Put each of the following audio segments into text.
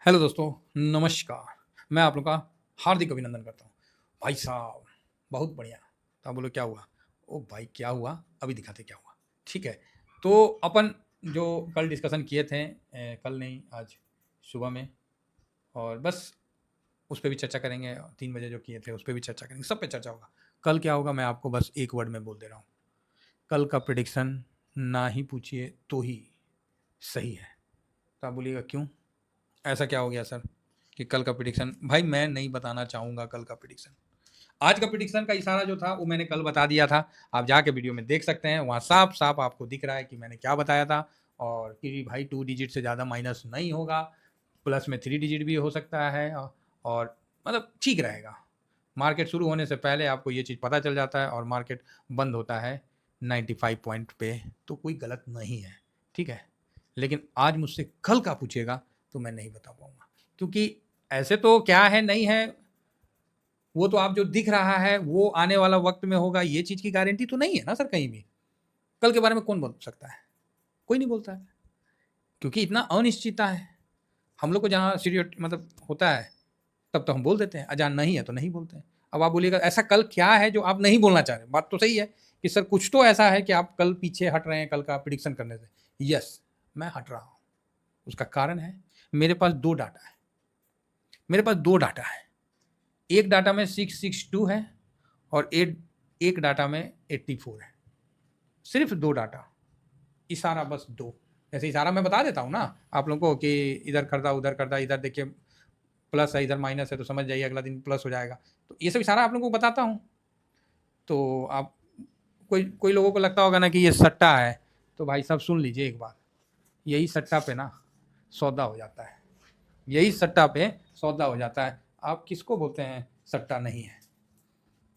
Hello दोस्तों, नमस्कार। मैं आप लोग का हार्दिक अभिनंदन करता हूँ। भाई साहब, बहुत बढ़िया। तो आप बोलो क्या हुआ? ओ भाई क्या हुआ? अभी दिखाते क्या हुआ। ठीक है, तो अपन जो कल डिस्कशन किए थे कल नहीं आज सुबह में, और बस उस पे भी चर्चा करेंगे। 3 बजे जो किए थे उस पे भी चर्चा करेंगे, सब पे चर्चा होगा। कल क्या होगा मैं आपको बस एक वर्ड में बोल दे रहा हूँ। कल का प्रेडिक्शन ना ही पूछिए तो ही सही है। तो आप बोलिएगा क्यों? ऐसा क्या हो गया सर कि कल का प्रिडिक्शन? भाई मैं नहीं बताना चाहूँगा कल का प्रिडिक्शन। आज का प्रिडिक्शन का इशारा जो था वो मैंने कल बता दिया था। आप जाके वीडियो में देख सकते हैं, वहाँ साफ साफ आपको दिख रहा है कि मैंने क्या बताया था। और कि भाई 2 डिजिट से ज़्यादा माइनस नहीं होगा, प्लस में 3 डिजिट भी हो सकता है, और मतलब ठीक रहेगा। मार्केट शुरू होने से पहले आपको ये चीज़ पता चल जाता है, और मार्केट बंद होता है 95 पॉइंट पे, तो कोई गलत नहीं है। ठीक है, लेकिन आज मुझसे कल का पूछेगा तो मैं नहीं बता पाऊंगा, क्योंकि ऐसे तो क्या है नहीं है वो तो आप जो दिख रहा है वो आने वाला वक्त में होगा, ये चीज़ की गारंटी तो नहीं है ना सर कहीं भी। कल के बारे में कौन बोल सकता है? कोई नहीं बोलता है, क्योंकि इतना अनिश्चितता है। हम लोग को जहाँ सीरियस मतलब होता है तब तो हम बोल देते हैं, अजान नहीं है तो नहीं बोलते हैं। अब आप बोलिएगा ऐसा कल क्या है जो आप नहीं बोलना चाह रहे? बात तो सही है कि सर कुछ तो ऐसा है कि आप कल पीछे हट रहे हैं कल का प्रिडिक्शन करने से। यस, मैं हट रहा हूँ। उसका कारण है मेरे पास दो डाटा है। मेरे पास दो डाटा है, एक डाटा में 662 है और एक डाटा में 84 है। सिर्फ दो डाटा, इशारा बस दो। जैसे इशारा मैं बता देता हूँ ना आप लोगों को कि इधर कर दा उधर कर दा, इधर देखिए प्लस है इधर माइनस है, तो समझ जाइए अगला दिन प्लस हो जाएगा। तो ये सब इशारा आप लोगों को बताता हूँ। तो आप कोई कोई लोगों को लगता होगा ना कि ये सट्टा है, तो भाई साहब सुन लीजिए एक बात। यही सट्टा पे ना सौदा हो जाता है, यही सट्टा पे सौदा हो जाता है। आप किसको बोलते हैं सट्टा नहीं है?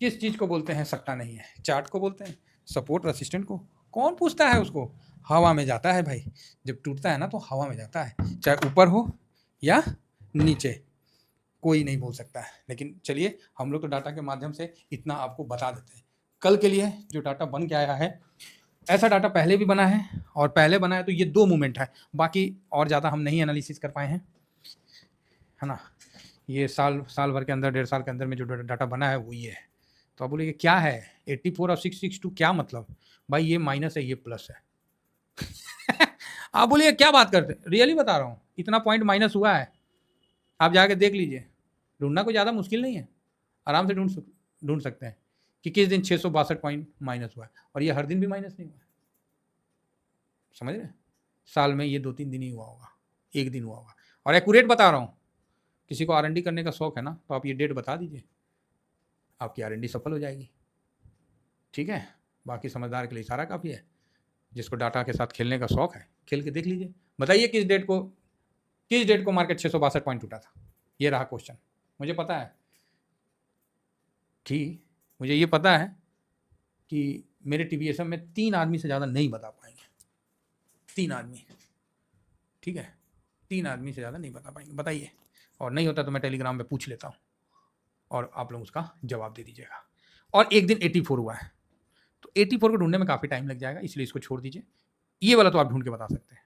किस चीज़ को बोलते हैं सट्टा नहीं है? चार्ट को बोलते हैं, सपोर्ट रेसिस्टेंट को। कौन पूछता है उसको? हवा में जाता है भाई। जब टूटता है ना तो हवा में जाता है, चाहे ऊपर हो या नीचे, कोई नहीं बोल सकता है। लेकिन चलिए हम लोग तो डाटा के माध्यम से इतना आपको बता देते हैं। कल के लिए जो डाटा बन के आया है, ऐसा डाटा पहले भी बना है, और पहले बना है तो ये दो मूवमेंट है, बाकी और ज़्यादा हम नहीं एनालिसिस कर पाए हैं, है ना। ये साल भर के अंदर, 1.5 साल के अंदर में जो डाटा बना है वो ये है। तो आप बोलिए क्या है 84 और 662 क्या मतलब? भाई ये माइनस है ये प्लस है। आप बोलिए क्या बात करते हैं? रियली बता रहा हूँ, इतना पॉइंट माइनस हुआ है। आप जाके देख लीजिए, ढूंढना कोई ज़्यादा मुश्किल नहीं है। आराम से ढूंढ सकते हैं कि किस दिन 662 पॉइंट माइनस हुआ है, और ये हर दिन भी माइनस नहीं हुआ है। समझ रहे हैं? साल में ये 2-3 दिन ही हुआ होगा, एक दिन हुआ होगा। और एक्यूरेट बता रहा हूँ, किसी को R&D करने का शौक है ना, तो आप ये डेट बता दीजिए, आपकी R&D सफल हो जाएगी। ठीक है, बाकी समझदार के लिए इशारा काफ़ी है। जिसको डाटा के साथ खेलने का शौक है, खेल के देख लीजिए। बताइए किस डेट को मार्केट 662 पॉइंट टूटा था? ये रहा क्वेश्चन। मुझे पता है कि मुझे ये पता है कि मेरे TVSM में 3 आदमी से ज़्यादा नहीं बता पाएंगे। 3 आदमी, ठीक है, 3 आदमी से ज़्यादा नहीं बता पाएंगे। बताइए, और नहीं होता तो मैं टेलीग्राम में पूछ लेता हूँ और आप लोग उसका जवाब दे दीजिएगा। और एक दिन 84 हुआ है, तो 84 को ढूंढने में काफ़ी टाइम लग जाएगा, इसलिए इसको छोड़ दीजिए। ये वाला तो आप ढूंढ के बता सकते हैं।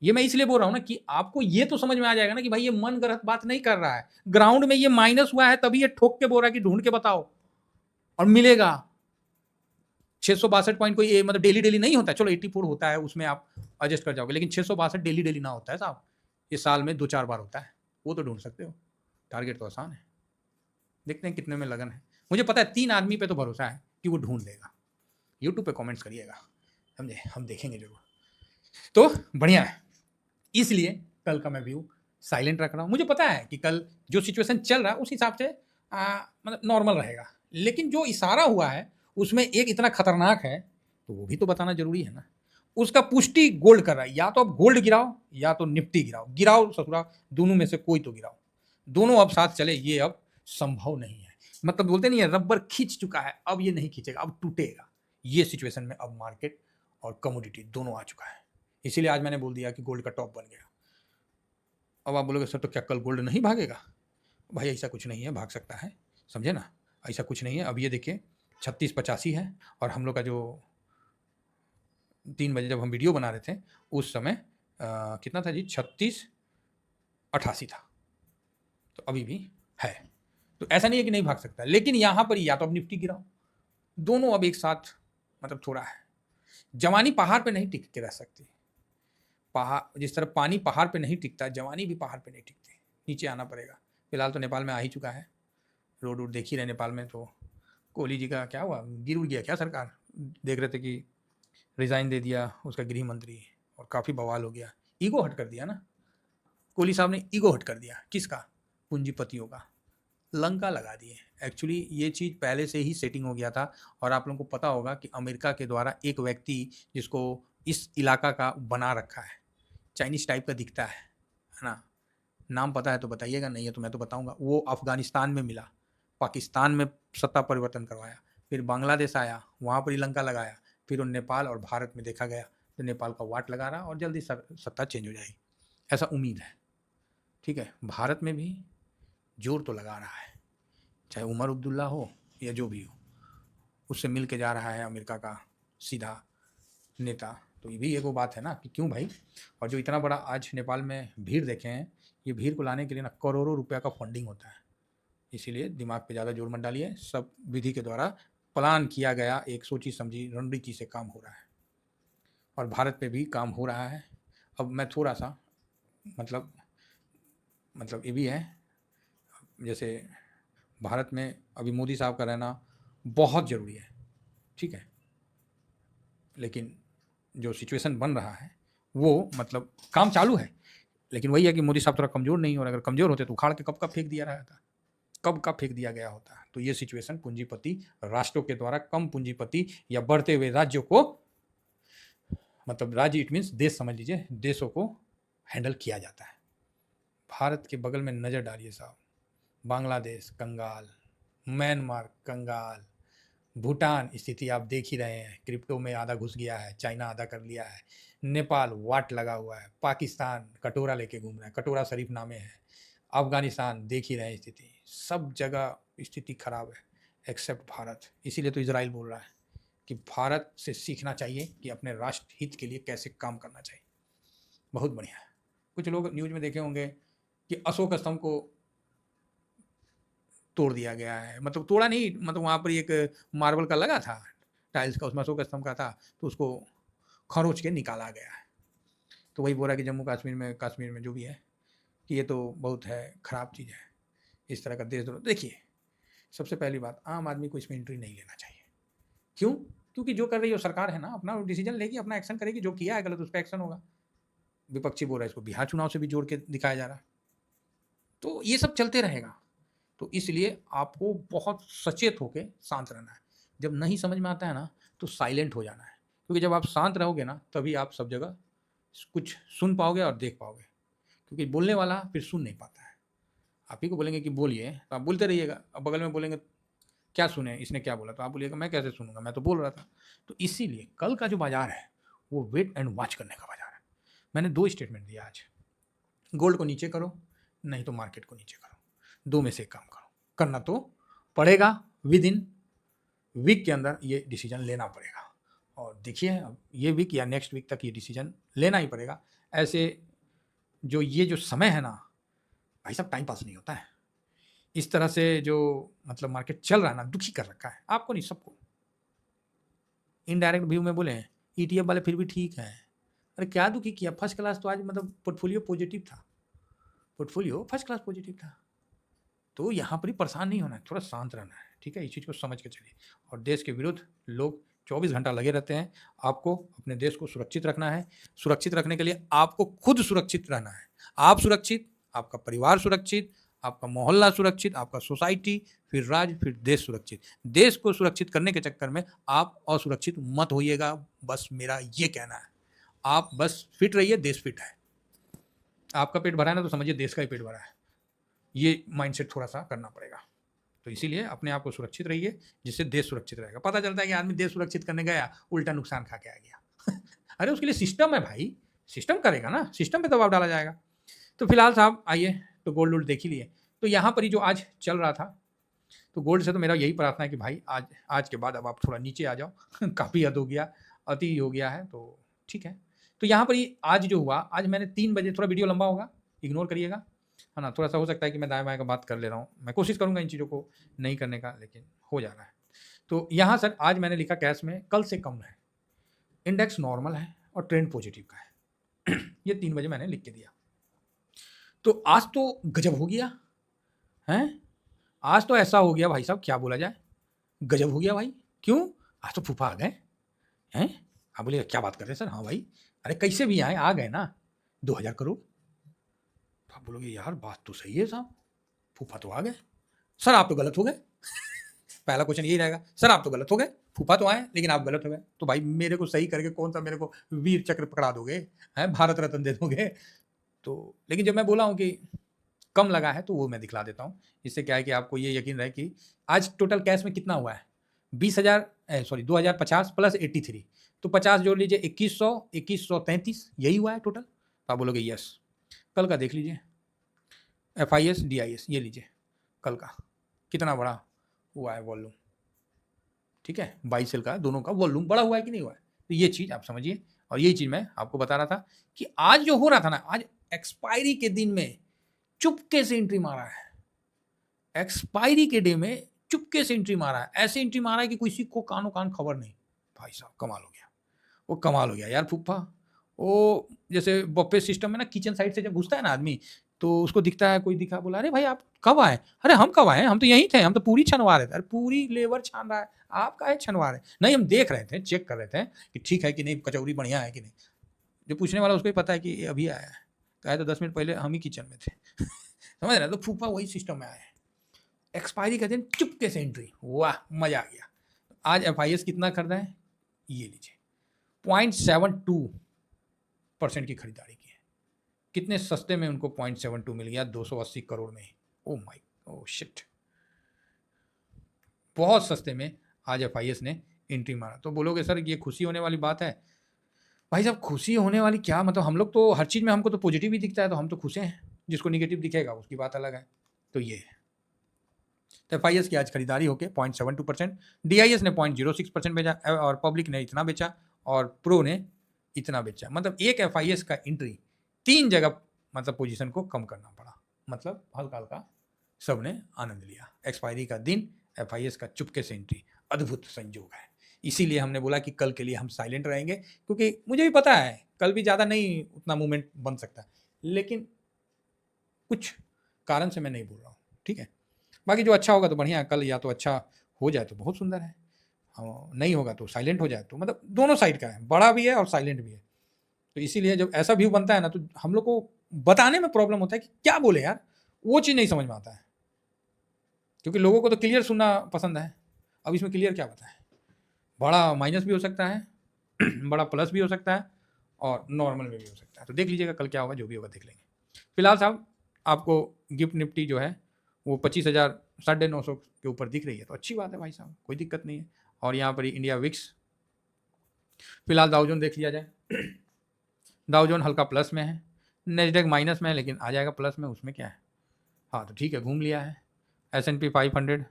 ये मैं इसलिए बोल रहा हूँ ना कि आपको ये तो समझ में आ जाएगा ना कि भाई ये मन गलत बात नहीं कर रहा है। ग्राउंड में ये माइनस हुआ है तभी ये ठोक के बोल रहा है कि ढूंढ के बताओ, और मिलेगा। 662 पॉइंट कोई मतलब डेली डेली नहीं होता है। चलो 84 होता है, उसमें आप एडजस्ट कर जाओगे, लेकिन 662 डेली डेली ना होता है साहब। ये साल में 2-4 बार होता है, वो तो ढूंढ सकते हो। टारगेट तो आसान है, देखते हैं कितने में लगन है। मुझे पता है 3 आदमी पे तो भरोसा है कि वो ढूंढ लेगा। यूट्यूब पे कमेंट्स करिएगा, समझे, हम देखेंगे जरूर। तो बढ़िया है, इसलिए कल का मैं व्यू साइलेंट रख रहा हूँ। मुझे पता है कि कल जो सिचुएशन चल रहा है उस हिसाब से मतलब नॉर्मल रहेगा, लेकिन जो इशारा हुआ है उसमें एक इतना खतरनाक है, तो वो भी तो बताना जरूरी है ना। उसका पुष्टि गोल्ड कर रहा है। या तो अब गोल्ड गिराओ या तो निफ्टी गिराओ, गिराओ ससुरा, दोनों में से कोई तो गिराओ। दोनों अब साथ चले ये अब संभव नहीं है। मतलब बोलते नहीं है रबर खींच चुका है, अब ये नहीं खींचेगा, अब टूटेगा। ये सिचुएशन में अब मार्केट और कमोडिटी दोनों आ चुका है। इसीलिए आज मैंने बोल दिया कि गोल्ड का टॉप बन गया। अब आप बोलोगे सर तो क्या कल गोल्ड नहीं भागेगा? भाई ऐसा कुछ नहीं है, भाग सकता है, समझे ना। ऐसा कुछ नहीं है। अब ये देखिए 3685 है, और हम लोग का जो 3 बजे जब हम वीडियो बना रहे थे उस समय कितना था जी? 3688 था। तो अभी भी है। तो ऐसा नहीं है कि नहीं भाग सकता, लेकिन यहाँ पर या तो अब निफ्टी गिराओ, दोनों अब एक साथ मतलब थोड़ा है। जवानी पहाड़ पे नहीं टिक के रह सकती। पहाड़ जिस तरह पानी पहाड़ पे नहीं टिकता, जवानी भी पहाड़ पे नहीं टिकती, नीचे आना पड़ेगा। फिलहाल तो नेपाल में आ ही चुका है, रोड वोड देख ही रहे नेपाल में। तो कोहली जी का क्या हुआ, गिर उड़ गया क्या सरकार? देख रहे थे कि रिज़ाइन दे दिया उसका गृह मंत्री और काफ़ी बवाल हो गया। ईगो हट कर दिया ना, कोहली साहब ने ईगो हट कर दिया। किसका? पूंजीपतियों का। लंका लगा दिए। एक्चुअली ये चीज़ पहले से ही सेटिंग हो गया था। और आप लोगों को पता होगा कि अमेरिका के द्वारा एक व्यक्ति जिसको इस इलाका का बना रखा है, चाइनीज़ टाइप का दिखता है ना? नाम पता है तो बताइएगा, नहीं है तो मैं तो बताऊंगा। वो अफगानिस्तान में मिला, पाकिस्तान में सत्ता परिवर्तन करवाया, फिर बांग्लादेश आया, वहाँ पर ही लंका लगाया, फिर वो नेपाल और भारत में देखा गया तो नेपाल का वाट लगा रहा और जल्दी सत्ता चेंज हो जाएगी, ऐसा उम्मीद है। ठीक है, भारत में भी जोर तो लगा रहा है, चाहे उमर अब्दुल्ला हो या जो भी हो, उससे मिल के जा रहा है अमेरिका का सीधा नेता। तो ये भी एक वो बात है ना कि क्यों भाई। और जो इतना बड़ा आज नेपाल में भीड़ देखे हैं, ये भीड़ को लाने के लिए ना करोड़ों रुपया का फंडिंग होता है। इसीलिए दिमाग पे ज़्यादा जोर मत डालिए, सब विधि के द्वारा प्लान किया गया एक सोची समझी रणनीति से काम हो रहा है और भारत पे भी काम हो रहा है। अब मैं थोड़ा सा मतलब ये भी है, जैसे भारत में अभी मोदी साहब का रहना बहुत ज़रूरी है, ठीक है, लेकिन जो सिचुएशन बन रहा है वो मतलब काम चालू है, लेकिन वही है कि मोदी साहब थोड़ा कमज़ोर नहीं, और अगर कमज़ोर होते तो उखाड़ के कब का फेंक दिया रहा था, कब का फेंक दिया गया होता। तो ये सिचुएशन पूंजीपति राष्ट्रों के द्वारा कम पूंजीपति या बढ़ते हुए राज्यों को, मतलब राज्य इट मीन्स देश समझ लीजिए, देशों को हैंडल किया जाता है। भारत के बगल में नज़र डालिए साहब, बांग्लादेश कंगाल, म्यांमार कंगाल, भूटान स्थिति आप देख ही रहे हैं, क्रिप्टो में आधा घुस गया है, चाइना आधा कर लिया है, नेपाल वाट लगा हुआ है, पाकिस्तान कटोरा लेके घूम रहा है, कटोरा शरीफ नामे है, अफगानिस्तान देख ही रहे हैं स्थिति, सब जगह स्थिति खराब है एक्सेप्ट भारत। इसीलिए तो इजराइल बोल रहा है कि भारत से सीखना चाहिए कि अपने राष्ट्र हित के लिए कैसे काम करना चाहिए। बहुत बढ़िया। कुछ लोग न्यूज़ में देखे होंगे कि अशोक स्तंभ को तोड़ दिया गया है, मतलब तोड़ा नहीं, मतलब वहाँ पर एक मार्बल का लगा था टाइल्स का, उसमें अशोक स्तंभ का था, तो उसको खरोच के निकाला गया है। तो वही बोल रहा है कि जम्मू कश्मीर में जो भी है कि ये तो बहुत है ख़राब चीज़ है, इस तरह का देशद्रोह। देखिए, सबसे पहली बात, आम आदमी को इसमें एंट्री नहीं लेना चाहिए। क्यों? क्योंकि जो कर रही है वो सरकार है ना, अपना डिसीजन लेगी, अपना एक्शन करेगी, जो किया है गलत उस पर एक्शन होगा। विपक्षी बोल रहा है इसको बिहार चुनाव से भी जोड़ के दिखाया जा रहा है, तो ये सब चलते रहेगा। तो इसलिए आपको बहुत सचेत होकर शांत रहना है। जब नहीं समझ में आता है ना तो साइलेंट हो जाना है, क्योंकि जब आप शांत रहोगे ना तभी आप सब जगह कुछ सुन पाओगे और देख पाओगे, क्योंकि बोलने वाला फिर सुन नहीं पाता है। आप ही को बोलेंगे कि बोलिए तो आप बोलते रहिएगा, अब बगल में बोलेंगे क्या सुने, इसने क्या बोला, तो आप बोलिएगा मैं कैसे सुनूंगा, मैं तो बोल रहा था। तो इसीलिए कल का जो बाजार है वो वेट एंड वॉच करने का बाजार है। मैंने 2 स्टेटमेंट दिया आज, गोल्ड को नीचे करो नहीं तो मार्केट को नीचे करो, 2 में से एक काम करो। करना तो पड़ेगा, विद इन वीक के अंदर ये डिसीजन लेना पड़ेगा। और देखिए अब ये वीक या नेक्स्ट वीक तक ये डिसीजन लेना ही पड़ेगा। ऐसे जो ये जो समय है ना भाई साहब, टाइम पास नहीं होता है। इस तरह से जो मतलब मार्केट चल रहा है ना, दुखी कर रखा है आपको नहीं सबको। इनडायरेक्ट व्यू में बोले ETF वाले फिर भी ठीक है, अरे क्या दुखी किया, फर्स्ट क्लास तो आज मतलब पोर्टफोलियो पॉजिटिव था, पोर्टफोलियो फर्स्ट क्लास पॉजिटिव था। तो यहाँ पर ही परेशान नहीं होना है, थोड़ा शांत रहना है, ठीक है, इस चीज़ को समझ के चलिए। और देश के विरुद्ध लोग 24 घंटा लगे रहते हैं। आपको अपने देश को सुरक्षित रखना है। सुरक्षित रखने के लिए आपको खुद सुरक्षित रहना है। आप सुरक्षित, आपका परिवार सुरक्षित, आपका मोहल्ला सुरक्षित, आपका सोसाइटी, फिर राज्य, फिर देश सुरक्षित। देश को सुरक्षित करने के चक्कर में आप असुरक्षित मत होइएगा, बस मेरा ये कहना है। आप बस फिट रहिए, देश फिट है। आपका पेट भरा है ना तो समझिए देश का ही पेट भरा है। ये माइंडसेट थोड़ा सा करना पड़ेगा। तो इसीलिए अपने आप को सुरक्षित रहिए, जिससे देश सुरक्षित रहेगा। पता चलता है कि आदमी देश सुरक्षित करने गया, उल्टा नुकसान खा के आ गया अरे उसके लिए सिस्टम है भाई, सिस्टम करेगा ना, सिस्टम पे दबाव डाला जाएगा। तो फिलहाल साहब आइए, तो गोल्ड वोल्ड देख ही लिए। तो यहाँ पर ही जो आज चल रहा था, तो गोल्ड से तो मेरा यही प्रार्थना है कि भाई आज के बाद अब आप थोड़ा नीचे आ जाओ काफ़ी हद हो गया, अति हो गया है, तो ठीक है। तो यहाँ पर ही आज जो हुआ, आज मैंने 3 बजे, थोड़ा वीडियो लंबा होगा, इग्नोर करिएगा, है ना। थोड़ा सा हो सकता है कि मैं दाएं बाएं का बात कर ले रहा हूँ, मैं कोशिश करूंगा इन चीज़ों को नहीं करने का, लेकिन हो जा रहा है। तो यहाँ सर आज मैंने लिखा कैश में कल से कम है, इंडेक्स नॉर्मल है और ट्रेंड पॉजिटिव का है। ये 3 बजे मैंने लिख के दिया। तो आज तो गजब हो गया है, आज तो ऐसा हो गया भाई साहब, क्या बोला जाए, गजब हो गया भाई। क्यों? आज तो फूफा आ गए हैं। आप बोलिए क्या बात कर रहे हैं सर? हाँ भाई, अरे कैसे भी आए, आ गए ना 2000 करोड़। तो आप बोलोगे यार बात तो सही है साहब, फूफा तो आ गए। सर आप तो गलत हो गए। पहला क्वेश्चन यही रहेगा, सर आप तो गलत हो गए, फूफा तो आए लेकिन आप गलत हो गए। तो भाई मेरे को सही करके कौन सा मेरे को वीर चक्र पकड़ा दोगे, हैं भारत रत्न दे दोगे? तो लेकिन जब मैं बोला हूँ कि कम लगा है तो वो मैं दिखला देता हूँ। इससे क्या है कि आपको ये यकीन रहे कि आज टोटल कैश में कितना हुआ है, 2050 प्लस 83, तो 50 जोड़ लीजिए 2133 यही हुआ है टोटल। तो आप बोलोगे यस। कल का देख लीजिए, FIS DIS ये लीजिए, कल का कितना बड़ा हुआ है वॉल्यूम, ठीक है, बाई सेल का दोनों का वॉल्यूम बड़ा हुआ है कि नहीं हुआ है। तो ये चीज़ आप समझिए, और यही चीज़ मैं आपको बता रहा था कि आज जो हो रहा था ना, आज एक्सपायरी के दिन में चुपके से एंट्री मारा है, एक्सपायरी के डे में चुपके से एंट्री मारा है, ऐसे एंट्री मारा है कि किसी को कानो कान खबर नहीं। भाई साहब कमाल हो गया, वो कमाल हो गया यार फूफा। वो जैसे बफे सिस्टम में ना, किचन साइड से जब घुसता है ना आदमी, तो उसको दिखता है, कोई दिखा, बोला अरे भाई आप कब आए? अरे हम कब आए, हम तो यहीं थे, हम तो पूरी छनवा रहे थे। अरे पूरी लेबर छान रहा है, आप काहे छनवा रहे? नहीं हम देख रहे थे, चेक कर रहे थे कि ठीक है कि नहीं, कचौरी बढ़िया है कि नहीं। जो पूछने वाला उसको ही पता है कि ये अभी आया है, कहे तो 10 मिनट पहले हम ही किचन में थे। समझ रहे? तो फूफा वही सिस्टम में आया है, एक्सपायरी का दिन चुपके से एंट्री, वाह मजा आ गया। आज FIS कितना खरीदा है, ये लीजिए 0.72% की खरीदारी की है। कितने सस्ते में उनको 0.72 मिल गया, 280 करोड़ में। ओ माई, ओ शिट, बहुत सस्ते में आज FIS ने एंट्री मारा। तो बोलोगे सर ये खुशी होने वाली बात है? भाई साहब खुशी होने वाली क्या, मतलब हम लोग तो हर चीज़ में हमको तो पॉजिटिव ही दिखता है, तो हम तो खुश हैं। जिसको निगेटिव दिखेगा उसकी बात अलग है। तो ये है, तो FIS की आज खरीदारी होके 0.72%, DIS ने 0.06% बेचा, और पब्लिक ने इतना बेचा, और प्रो ने इतना बेचा। मतलब एक FIS का एंट्री 3 जगह मतलब पोजीशन को कम करना पड़ा, मतलब हल्का हल्का सबने आनंद लिया। एक्सपायरी का दिन, FIS का चुपके से एंट्री, अद्भुत संयोग है। इसीलिए हमने बोला कि कल के लिए हम साइलेंट रहेंगे, क्योंकि मुझे भी पता है कल भी ज़्यादा नहीं उतना मूवमेंट बन सकता, लेकिन कुछ कारण से मैं नहीं बोल रहा हूँ, ठीक है। बाकी जो अच्छा होगा तो बढ़िया है, कल या तो अच्छा हो जाए तो बहुत सुंदर है, नहीं होगा तो साइलेंट हो जाए तो मतलब दोनों साइड का है, बड़ा भी है और साइलेंट भी है। तो इसीलिए जब ऐसा व्यू बनता है ना, तो हम लोग को बताने में प्रॉब्लम होता है कि क्या बोले यार, वो चीज़ नहीं समझ में आता है, क्योंकि लोगों को तो क्लियर सुनना पसंद है। अब इसमें क्लियर क्या बताएं, बड़ा माइनस भी हो सकता है, बड़ा प्लस भी हो सकता है, और नॉर्मल में भी हो सकता है। तो देख लीजिएगा कल क्या होगा, जो भी होगा देख लेंगे। फिलहाल साहब आपको गिफ्ट निफ्टी जो है वो 25,000 950 के ऊपर दिख रही है, तो अच्छी बात है भाई साहब, कोई दिक्कत नहीं है। और यहाँ पर इंडिया विक्स, फिलहाल डाउजोन देख लिया जाए। डाउजोन हल्का प्लस में है, नेस्डेक माइनस में है, लेकिन आ जाएगा प्लस में, उसमें क्या है। हाँ तो ठीक है, घूम लिया है। S&P 500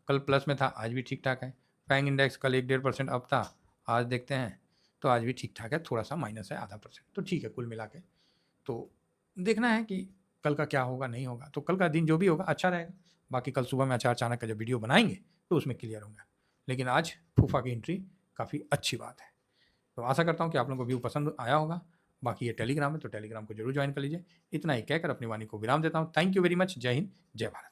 कल प्लस में था, आज भी ठीक ठाक है। फैंग इंडेक्स कल 1-1.5% अप था, आज देखते हैं तो आज भी ठीक ठाक है, थोड़ा सा माइनस है %0.5%, तो ठीक है कुल मिला के। तो देखना है कि कल का क्या होगा नहीं होगा, तो कल का दिन जो भी होगा अच्छा रहेगा। बाकी कल सुबह में अचार चाणक्य का जब वीडियो बनाएंगे तो उसमें क्लियर होगा, लेकिन आज फूफा की एंट्री काफ़ी अच्छी बात है। तो आशा करता हूँ कि आप लोगों को व्यू पसंद आया होगा। बाकी ये टेलीग्राम है, तो टेलीग्राम को जरूर ज्वाइन कर लीजिए। इतना ही कहकर अपनी वाणी को विराम देता हूँ। Thank you very much. जय हिंद, जय भारत।